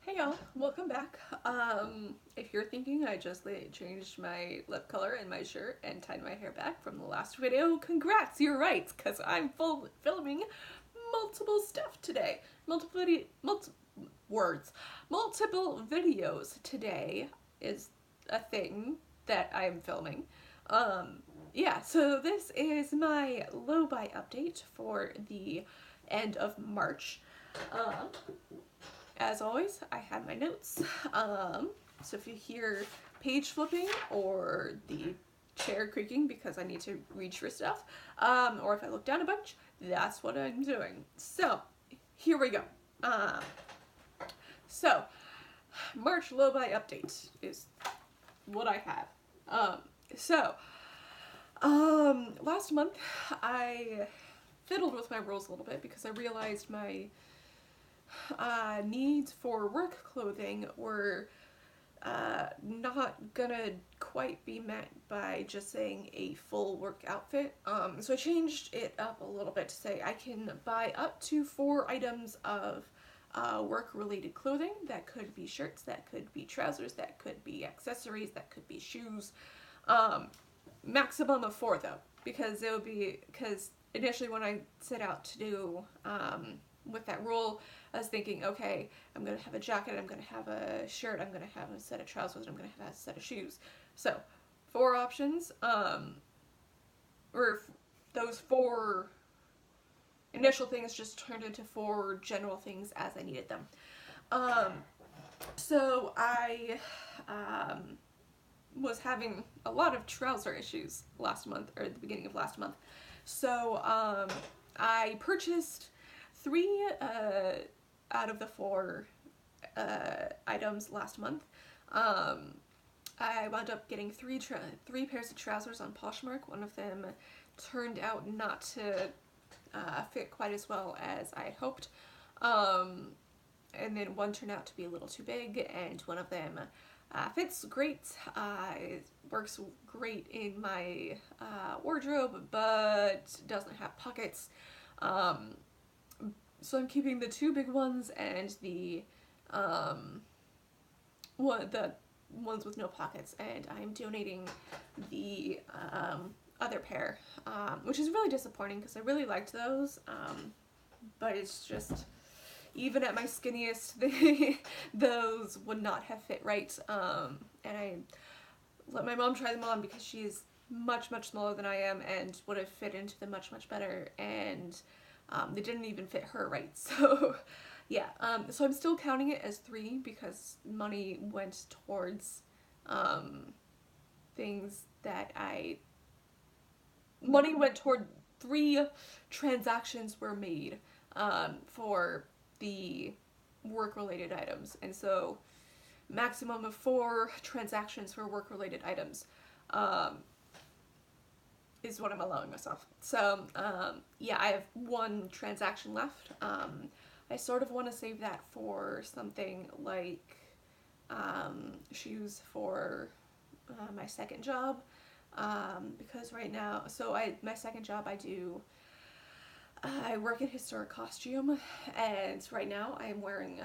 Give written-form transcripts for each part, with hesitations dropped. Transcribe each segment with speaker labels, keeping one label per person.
Speaker 1: Hey y'all, welcome back. If you're thinking I just changed my lip color and my shirt and tied my hair back from the last video, congrats, you're right, because I'm filming multiple stuff today. Multiple videos today is a thing that I'm filming. Um, yeah, so this is my low buy update for the end of March. Um, as always, I have my notes. So if you hear page flipping or the chair creaking because I need to reach for stuff, or if I look down a bunch, that's what I'm doing. So here we go. Um, so March low buy update is what I have. Um, so last month I fiddled with my rules a little bit because I realized my needs for work clothing were not gonna quite be met by just saying a full work outfit. So I changed it up a little bit to say I can buy up to 4 items of work-related clothing. That could be shirts, that could be trousers, that could be accessories, that could be shoes. Um, Maximum of 4 though, because initially when I set out to do with that rule, I was thinking, okay, I'm gonna have a jacket, I'm gonna have a shirt, I'm gonna have a set of trousers, I'm gonna have a set of shoes. So 4 options, or those 4 initial things just turned into 4 general things as I needed them. Um, so I was having a lot of trouser issues last month, or at the beginning of last month. So I purchased 3 out of the 4 items last month. Um, I wound up getting 3 pairs of trousers on Poshmark. One of them turned out not to fit quite as well as I hoped. Um, and then one turned out to be a little too big, and one of them fits great. It works great in my wardrobe, but doesn't have pockets. Um, so I'm keeping the 2 big ones and the ones with no pockets, and I'm donating the other pair, which is really disappointing because I really liked those. But it's just, even at my skinniest, those would not have fit right. And I let my mom try them on because she is much smaller than I am and would have fit into them much better. And they didn't even fit her right. So yeah, so I'm still counting it as 3 because um, things that I money went toward 3 transactions were made for the work related items, and so maximum of 4 transactions for work related items um, is what I'm allowing myself. So yeah, I have 1 transaction left. I sort of want to save that for something like shoes for my second job, because right now, my second job I work in historic costume, and right now I am wearing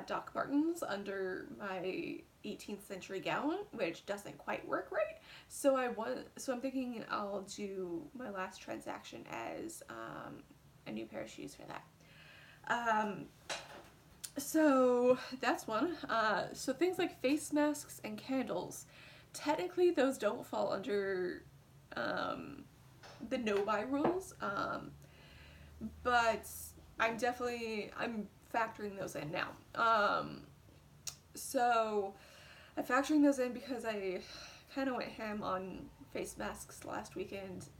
Speaker 1: Doc Martens under my 18th century gown, which doesn't quite work right. So I'm thinking I'll do my last transaction as a new pair of shoes for that. Um, so that's one. So things like face masks and candles, technically those don't fall under um, the no buy rules. But I'm factoring those in now. So I'm factoring those in because I kind of went ham on face masks last weekend,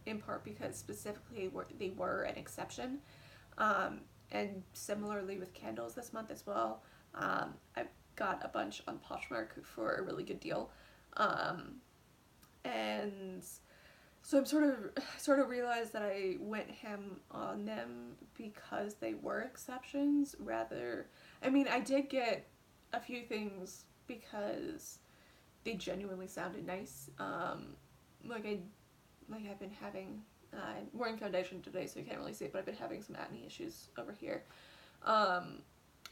Speaker 1: in part because specifically they were an exception, um, and similarly with candles this month as well. I got a bunch on Poshmark for a really good deal, um, and so I'm sort of realized that I went ham on them because they were exceptions rather. I mean, I did get a few things because they genuinely sounded nice. Like I I've been having I'm wearing foundation today, so you can't really see it, but I've been having some acne issues over here. Um,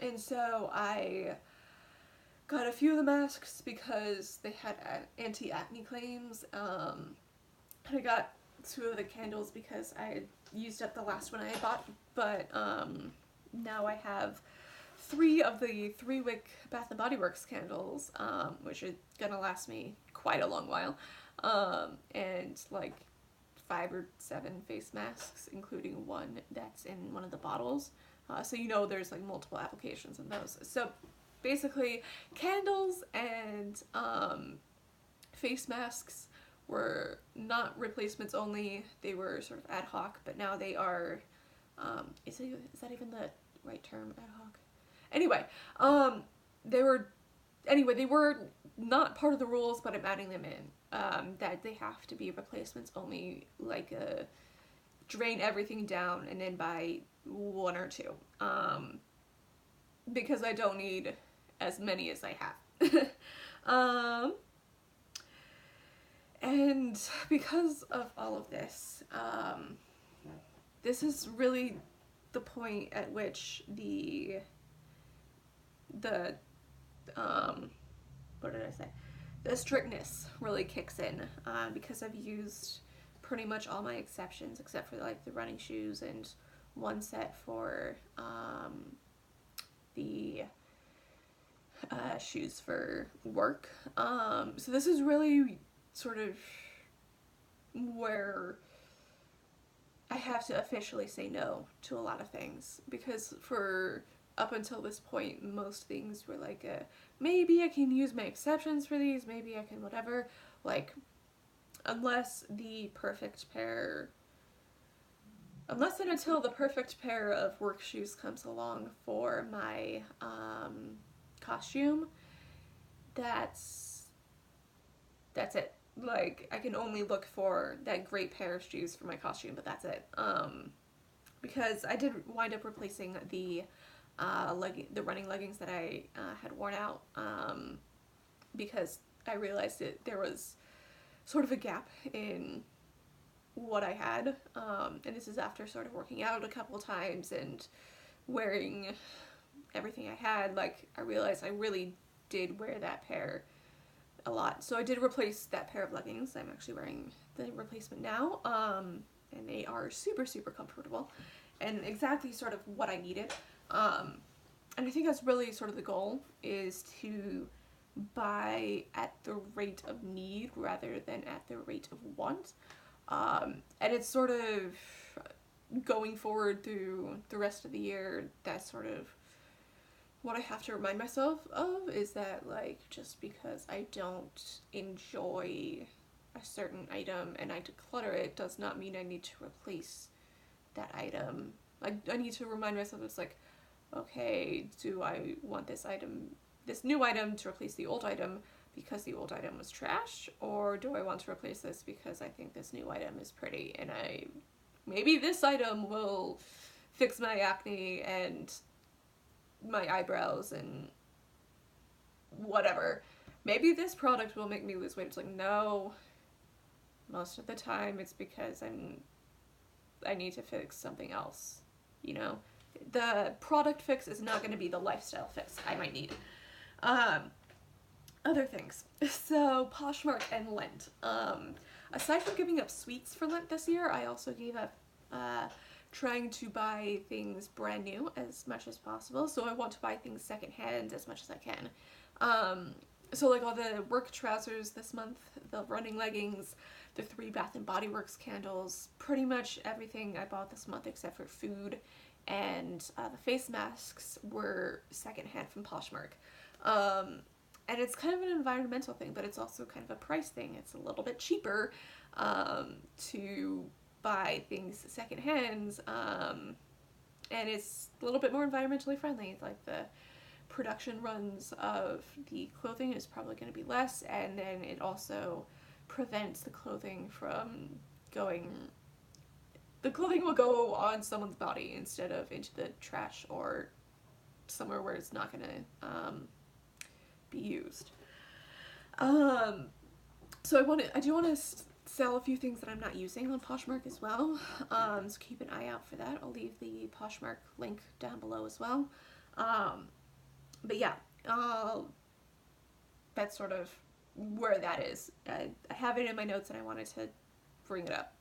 Speaker 1: And so I got a few of the masks because they had anti-acne claims. And I got two of the candles because I had used up the last one I had bought. But now I have three of the 3-wick Bath and Body Works candles, which are gonna last me quite a long while. And like 5 or 7 face masks, including one that's in one of the bottles. So you know there's like multiple applications in those. So basically, candles and face masks were not replacements only. They were sort of ad hoc, but now they are. Is that even the right term, ad hoc? Anyway, they were. Anyway, they were not part of the rules, but I'm adding them in. That they have to be replacements only, like drain everything down and then buy 1 or 2. Because I don't need as many as I have. And because of all of this, this is really the point at which the what did I say? The strictness really kicks in, because I've used pretty much all my exceptions except for like the running shoes and one set for the shoes for work. So this is really sort of where I have to officially say no to a lot of things, because for up until this point most things were like maybe I can use my exceptions for these, maybe I can whatever, like unless and until the perfect pair of work shoes comes along for my costume, that's it. Like, I can only look for that great pair of shoes for my costume, but that's it. Because I did wind up replacing the running leggings that I had worn out, because I realized that there was sort of a gap in what I had, and this is after sort of working out a couple times and wearing everything I had. Like, I realized I really did wear that pair a lot, so I did replace that pair of leggings. I'm actually wearing the replacement now, and they are super comfortable and exactly sort of what I needed. And I think that's really sort of the goal, is to buy at the rate of need rather than at the rate of want. And it's sort of going forward through the rest of the year, that's sort of what I have to remind myself of, is that, like, just because I don't enjoy a certain item and I declutter it does not mean I need to replace that item. I need to remind myself, it's like, okay, do I want this new item to replace the old item because the old item was trash, or do I want to replace this because I think this new item is pretty and maybe this item will fix my acne and my eyebrows and whatever. Maybe this product will make me lose weight. It's like, no, most of the time it's because I need to fix something else, you know? The product fix is not going to be the lifestyle fix I might need. Other things. So, Poshmark and Lent. Aside from giving up sweets for Lent this year, I also gave up trying to buy things brand new as much as possible. So I want to buy things secondhand as much as I can. So like all the work trousers this month, the running leggings, the 3 Bath and Body Works candles, pretty much everything I bought this month except for food, and the face masks were secondhand from Poshmark. And it's kind of an environmental thing, but it's also kind of a price thing. It's a little bit cheaper to buy things secondhand, and it's a little bit more environmentally friendly. Like, the production runs of the clothing is probably going to be less, and then it also prevents the clothing from the clothing will go on someone's body instead of into the trash or somewhere where it's not going to be used. So I do want to sell a few things that I'm not using on Poshmark as well, so keep an eye out for that. I'll leave the Poshmark link down below as well. Um, but yeah, uh, that's sort of where that is. I have it in my notes and I wanted to bring it up.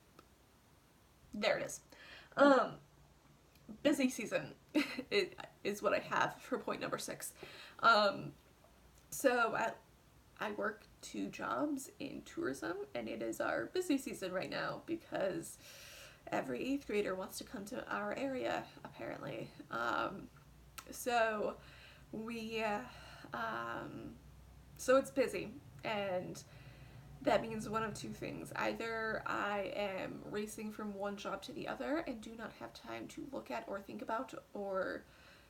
Speaker 1: There it is. Um, Busy season is what I have for point number 6. Um, so I work 2 jobs in tourism, and it is our busy season right now because every 8th grader wants to come to our area, apparently. So we, um, so it's busy, and that means one of 2 things. Either I am racing from one job to the other and do not have time to look at or think about or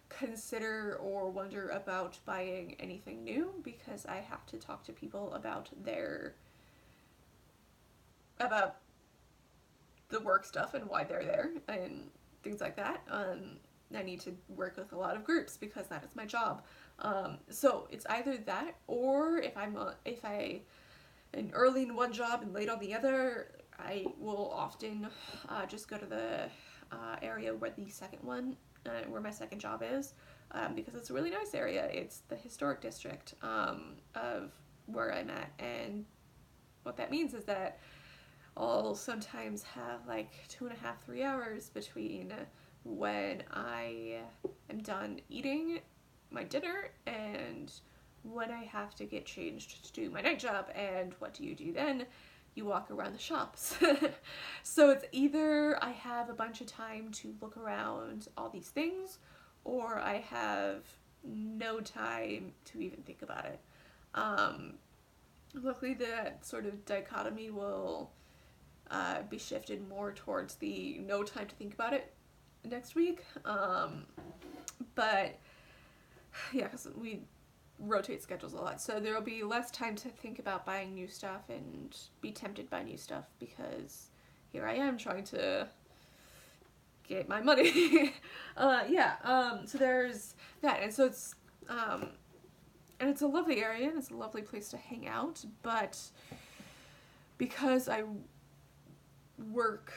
Speaker 1: consider or wonder about buying anything new because I have to talk to people about about the work stuff and why they're there and things like that. I need to work with a lot of groups because that is my job. So it's either that, or if I am early in one job and late on the other, I will often just go to the area where the second one, where my second job is, because it's a really nice area. It's the historic district of where I'm at, and what that means is that I'll sometimes have like 2.5, 3 hours between when I am done eating my dinner and when I have to get changed to do my night job. And what do you do then? You walk around the shops. So it's either I have a bunch of time to look around all these things, or I have no time to even think about it. Um, Luckily, that sort of dichotomy will be shifted more towards the no time to think about it next week. But yeah, because we rotate schedules a lot, so there will be less time to think about buying new stuff and be tempted by new stuff because here I am trying to get my money. So there's that, and so it's and it's a lovely area and it's a lovely place to hang out, but because I work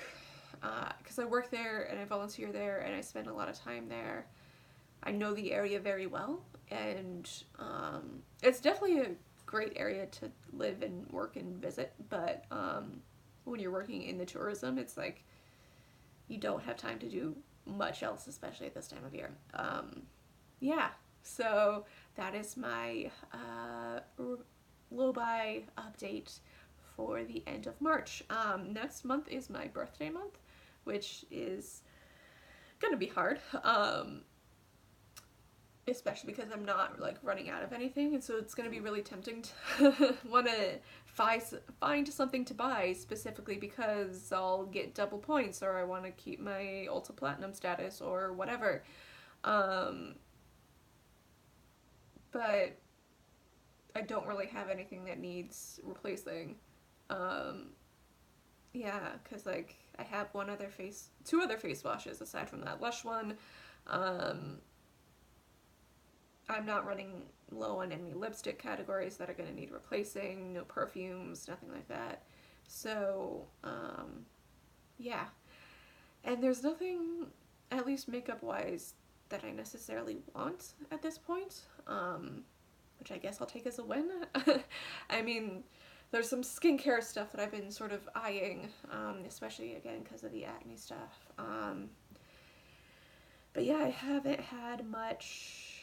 Speaker 1: there and I volunteer there and I spend a lot of time there, I know the area very well, and it's definitely a great area to live and work and visit, but when you're working in the tourism, it's like you don't have time to do much else, especially at this time of year. Yeah, so that is my low-buy update for the end of March. Next month is my birthday month, which is gonna be hard, especially because I'm not like running out of anything, and so it's gonna be really tempting to want to find something to buy specifically because I'll get double points, or I want to keep my Ulta Platinum status, or whatever. But I don't really have anything that needs replacing. Yeah, because like I have two other face washes aside from that Lush one. I'm not running low on any lipstick categories that are going to need replacing, no perfumes, nothing like that. So, yeah. And there's nothing, at least makeup-wise, that I necessarily want at this point, which I guess I'll take as a win. I mean, there's some skincare stuff that I've been sort of eyeing, especially, again, because of the acne stuff. But yeah, I haven't had much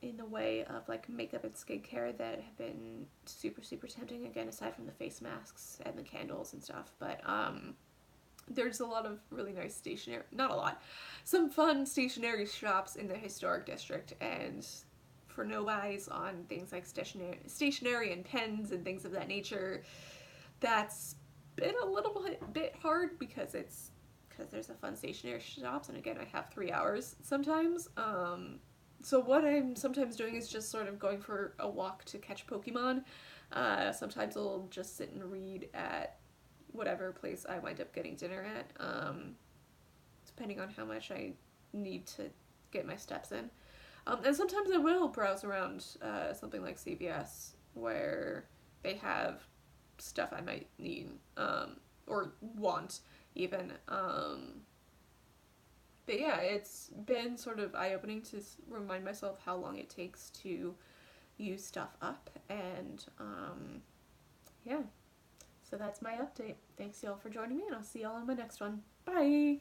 Speaker 1: in the way of like makeup and skincare that have been super, super tempting, again, aside from the face masks and the candles and stuff. But there's a lot of really nice stationery, not a lot, some fun stationery shops in the historic district, and for no buys on things like stationery and pens and things of that nature, that's been a little bit hard because there's a fun stationery shops, and again, I have 3 hours sometimes. So what I'm sometimes doing is just sort of going for a walk to catch Pokemon. Sometimes I'll just sit and read at whatever place I wind up getting dinner at, depending on how much I need to get my steps in. And sometimes I will browse around something like CVS, where they have stuff I might need, or want, even. But yeah, it's been sort of eye-opening to remind myself how long it takes to use stuff up, and yeah. So that's my update. Thanks y'all for joining me, and I'll see y'all on my next one. Bye!